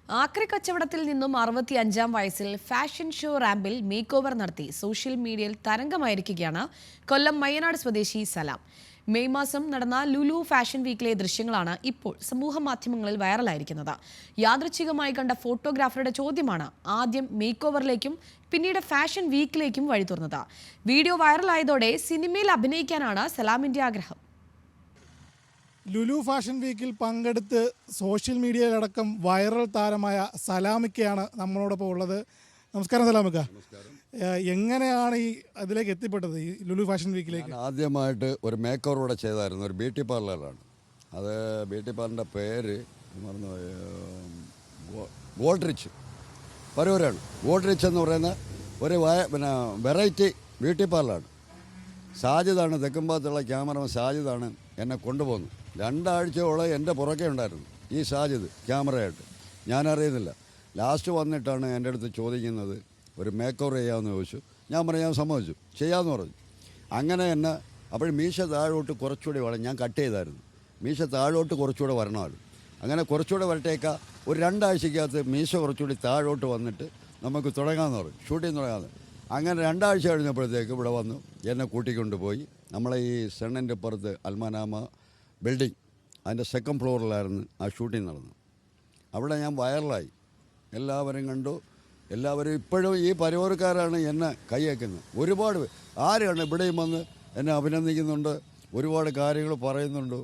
ആക്രി കച്ചവടത്തിൽ നിന്നും 65-ാം വയസ്സിൽ ഫാഷൻ ഷോ റാമ്പിൽ മേക്ക് ഓവർ നടത്തി സോഷ്യൽ മീഡിയയിൽ തരംഗമായിരിക്കുകയാണ് കൊല്ലം മയ്യനാട് സ്വദേശി സലാം. മെയ് മാസം നടന്ന ലുലു ഫാഷൻ വീക്കിലെ ദൃശ്യങ്ങളാണ് ഇപ്പോൾ സമൂഹ മാധ്യമങ്ങളിൽ വൈറലായിരിക്കുന്നത്. യാദൃച്ഛികമായി കണ്ട ഫോട്ടോഗ്രാഫറുടെ ചോദ്യമാണ് ആദ്യം മേക്ക് ഓവറിലേക്കും പിന്നീട് ഫാഷൻ വീക്കിലേക്കും വഴി തുറന്നത്. വീഡിയോ വൈറലായതോടെ സിനിമയിൽ അഭിനയിക്കാനാണ് സലാമിന്റെ ആഗ്രഹം. ലുലു ഫാഷൻ വീക്കിൽ പങ്കെടുത്ത് സോഷ്യൽ മീഡിയയിലടക്കം വൈറൽ താരമായ സലാമിക്കയാണ് നമ്മളോടൊപ്പം ഉള്ളത്. നമസ്കാരം സലാമിക്ക. എങ്ങനെയാണ് ഈ അതിലേക്ക് എത്തിപ്പെട്ടത്, ഈ ലുലു ഫാഷൻ വീക്കിലേക്ക്? ആദ്യമായിട്ട് ഒരു മേക്ക് ഓവർ ഇവിടെ ചെയ്തായിരുന്നു, ഒരു ബ്യൂട്ടി പാർലറാണ്. അത് ബ്യൂട്ടി പാർലറിൻ്റെ പേര് മറന്നു, ഗോൾഡ് പരൂരാണ്. ഗോൾഡ് എന്ന് പറയുന്ന ഒരു വെറൈറ്റി ബ്യൂട്ടി പാർലറാണ്. സാജിദാണ്, തെക്കുംഭാഗത്തുള്ള ക്യാമറമാൻ സാജിദാണ് എന്നെ കൊണ്ടുപോകുന്നു. 2 ആഴ്ചയോളം എൻ്റെ പുറകെ ഉണ്ടായിരുന്നു ഈ സാജിദ് ക്യാമറയായിട്ട്. ഞാനറിയുന്നില്ല. ലാസ്റ്റ് വന്നിട്ടാണ് എൻ്റെ അടുത്ത് ചോദിക്കുന്നത്, ഒരു മേക്ക് ഓവർ ചെയ്യാമെന്ന് ചോദിച്ചു. ഞാൻ പറഞ്ഞു ഞാൻ സമ്മതിച്ചു, ചെയ്യാമെന്ന് പറഞ്ഞു. അങ്ങനെ എന്നെ അപ്പോൾ മീശ താഴോട്ട് കുറച്ചുകൂടി വേണം, ഞാൻ കട്ട് ചെയ്തായിരുന്നു. മീശ താഴോട്ട് കുറച്ചുകൂടെ വരണമായിരുന്നു. അങ്ങനെ കുറച്ചുകൂടെ വരട്ടേക്കാ ഒരു 2 ആഴ്ചക്കകത്ത് മീശ കുറച്ചുകൂടി താഴോട്ട് വന്നിട്ട് നമുക്ക് തുടങ്ങാമെന്ന് പറഞ്ഞു, ഷൂട്ടിങ് തുടങ്ങാമെന്ന്. അങ്ങനെ 2 ആഴ്ച കഴിഞ്ഞപ്പോഴത്തേക്ക് ഇവിടെ വന്നു എന്നെ കൂട്ടിക്കൊണ്ടുപോയി. നമ്മളെ ഈ സെണ്ണൻ്റെ പുറത്ത് അൽമാനാമ ബിൽഡിംഗ്, അതിൻ്റെ 2nd ഫ്ലോറിലായിരുന്നു ആ ഷൂട്ടിംഗ് നടന്നത്. അവിടെ ഞാൻ വൈറലായി, എല്ലാവരും കണ്ടു. എല്ലാവരും ഇപ്പോഴും ഈ പരവൂർക്കാരാണ് എന്നെ കൈയേക്കുന്നത്. ഒരുപാട് ആരാണ് ഇവിടെയും വന്ന് എന്നെ അഭിനന്ദിക്കുന്നുണ്ട്, ഒരുപാട് കാര്യങ്ങൾ പറയുന്നുണ്ട്.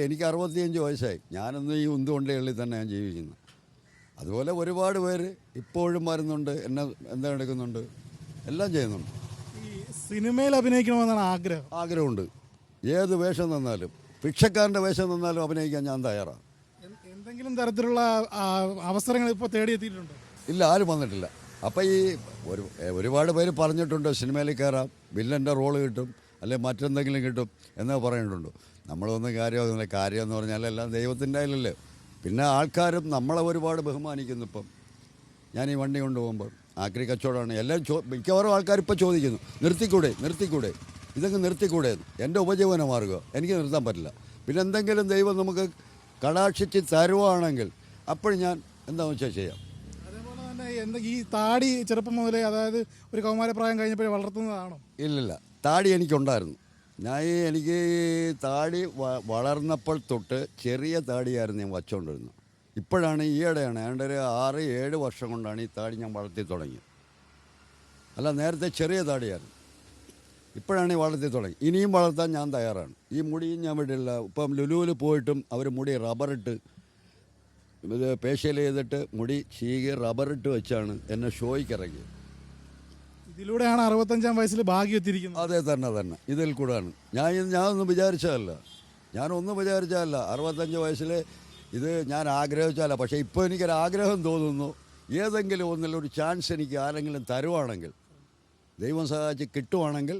എനിക്ക് 65 വയസ്സായി, ഞാനൊന്നും ഈ ഉന്തുകൊണ്ടേള്ളി തന്നെ ഞാൻ ജീവിക്കുന്നത്. അതുപോലെ ഒരുപാട് പേര് ഇപ്പോഴും വരുന്നുണ്ട്, എന്നെ എന്താ എടുക്കുന്നുണ്ട്, എല്ലാം ചെയ്യുന്നുണ്ട്. ഈ സിനിമയിൽ അഭിനയിക്കണമെന്നാണ് ആഗ്രഹമുണ്ട്. ഏത് വേഷം തന്നാലും, ഭിക്ഷക്കാരൻ്റെ വേഷം തന്നാലും അഭിനയിക്കാൻ ഞാൻ തയ്യാറാണ്. എന്തെങ്കിലും തരത്തിലുള്ള അവസരങ്ങൾ ഇപ്പോൾ തേടിയെത്തിയിട്ടുണ്ട്? ഇല്ല, ആരും വന്നിട്ടില്ല. അപ്പം ഈ ഒരുപാട് പേര് പറഞ്ഞിട്ടുണ്ട്, സിനിമയിൽ കയറാം, വില്ലൻ്റെ റോള് കിട്ടും, അല്ലെങ്കിൽ മറ്റെന്തെങ്കിലും കിട്ടും എന്നൊക്കെ പറഞ്ഞിട്ടുണ്ട്. നമ്മളൊന്നും കാര്യമൊന്നുമില്ല. കാര്യം എന്ന് പറഞ്ഞാൽ എല്ലാം ദൈവത്തിൻ്റെ കയ്യിലല്ലേ. പിന്നെ ആൾക്കാരും നമ്മളെ ഒരുപാട് ബഹുമാനിക്കുന്നു. ഇപ്പം ഞാൻ ഈ വണ്ടി കൊണ്ടുപോകുമ്പോൾ ആക്രി കച്ചവടമാണ് എല്ലാം മിക്കവാറും ആൾക്കാർ ഇപ്പോൾ ചോദിക്കുന്നു, നിർത്തിക്കൂടെ ഇതൊക്കെ നിർത്തിക്കൂടെ. എൻ്റെ ഉപജീവന മാർഗ്ഗം, എനിക്ക് നിർത്താൻ പറ്റില്ല. പിന്നെ എന്തെങ്കിലും ദൈവം നമുക്ക് കടാക്ഷിച്ച് തരുവാണെങ്കിൽ അപ്പോൾ ഞാൻ എന്താണെന്ന് വെച്ചാൽ ചെയ്യാം. അതേപോലെ തന്നെ ഈ താടി ചെറുപ്പം മുതലേ, അതായത് ഒരു കൗമാരപ്രായം കഴിഞ്ഞപ്പോൾ വളർത്തുന്നതാണോ? ഇല്ലില്ല, താടി എനിക്കുണ്ടായിരുന്നു. എനിക്ക് താടി വളർന്നപ്പോൾ തൊട്ട് ചെറിയ താടിയായിരുന്നു ഞാൻ വച്ചുകൊണ്ടിരുന്നത്. ഇപ്പോഴാണ് ഈയിടെയാണ്, ഏതാണ്ട് ഒരു 6-7 വർഷം കൊണ്ടാണ് ഈ താടി ഞാൻ വളർത്തി തുടങ്ങിയത്. അല്ല, നേരത്തെ ചെറിയ താടിയായിരുന്നു, ഇപ്പോഴാണ് ഈ വളർത്തി തുടങ്ങി. ഇനിയും വളർത്താൻ ഞാൻ തയ്യാറാണ്. ഈ മുടിയും ഞാൻ വിടില്ല. ഇപ്പം ലുലുവിൽ പോയിട്ടും അവർ മുടി റബ്ബറിട്ട് ഇത് ഫേഷ്യൽ ചെയ്തിട്ട് മുടി ചീകി റബ്ബറിട്ട് വെച്ചാണ് എന്നെ ഷോയ്ക്ക് ഇറങ്ങിയത്. ഇതിലൂടെയാണ് 65-ാം വയസ്സിൽ ഭാഗ്യം എത്തിയിരിക്കുന്നത്. അതെ, തന്നെ ഇതിൽ കൂടെയാണ്. ഞാനൊന്നും വിചാരിച്ചതല്ല. 65 വയസ്സിൽ ഇത് ഞാൻ ആഗ്രഹിച്ചതല്ല. പക്ഷേ ഇപ്പോൾ എനിക്കൊരാഗ്രഹം തോന്നുന്നു, ഏതെങ്കിലും ഒന്നിലൊരു ചാൻസ് എനിക്ക് ആരെങ്കിലും തരുവാണെങ്കിൽ, ദൈവം സഹായിച്ച് കിട്ടുവാണെങ്കിൽ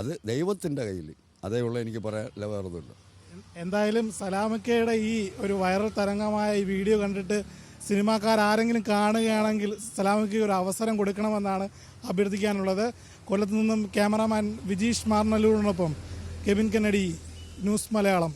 അത് ദൈവത്തിൻ്റെ കയ്യിൽ. അതേ ഉള്ളൂ എനിക്ക് പറയാൻ, വേറൊന്നുമില്ല. എന്തായാലും സലാമിക്കയുടെ ഈ ഒരു വൈറൽ തരംഗമായ ഈ വീഡിയോ കണ്ടിട്ട് സിനിമാക്കാരെങ്കിലും കാണുകയാണെങ്കിൽ സലാമിക്കയ്ക്ക് ഒരു അവസരം കൊടുക്കണമെന്നാണ് അഭ്യർത്ഥിക്കാനുള്ളത്. കൊല്ലത്ത് നിന്നും ക്യാമറാമാൻ വിജീഷ് മാർനല്ലൂരിനൊപ്പം കെവിൻ കെന്നഡി, ന്യൂസ് മലയാളം.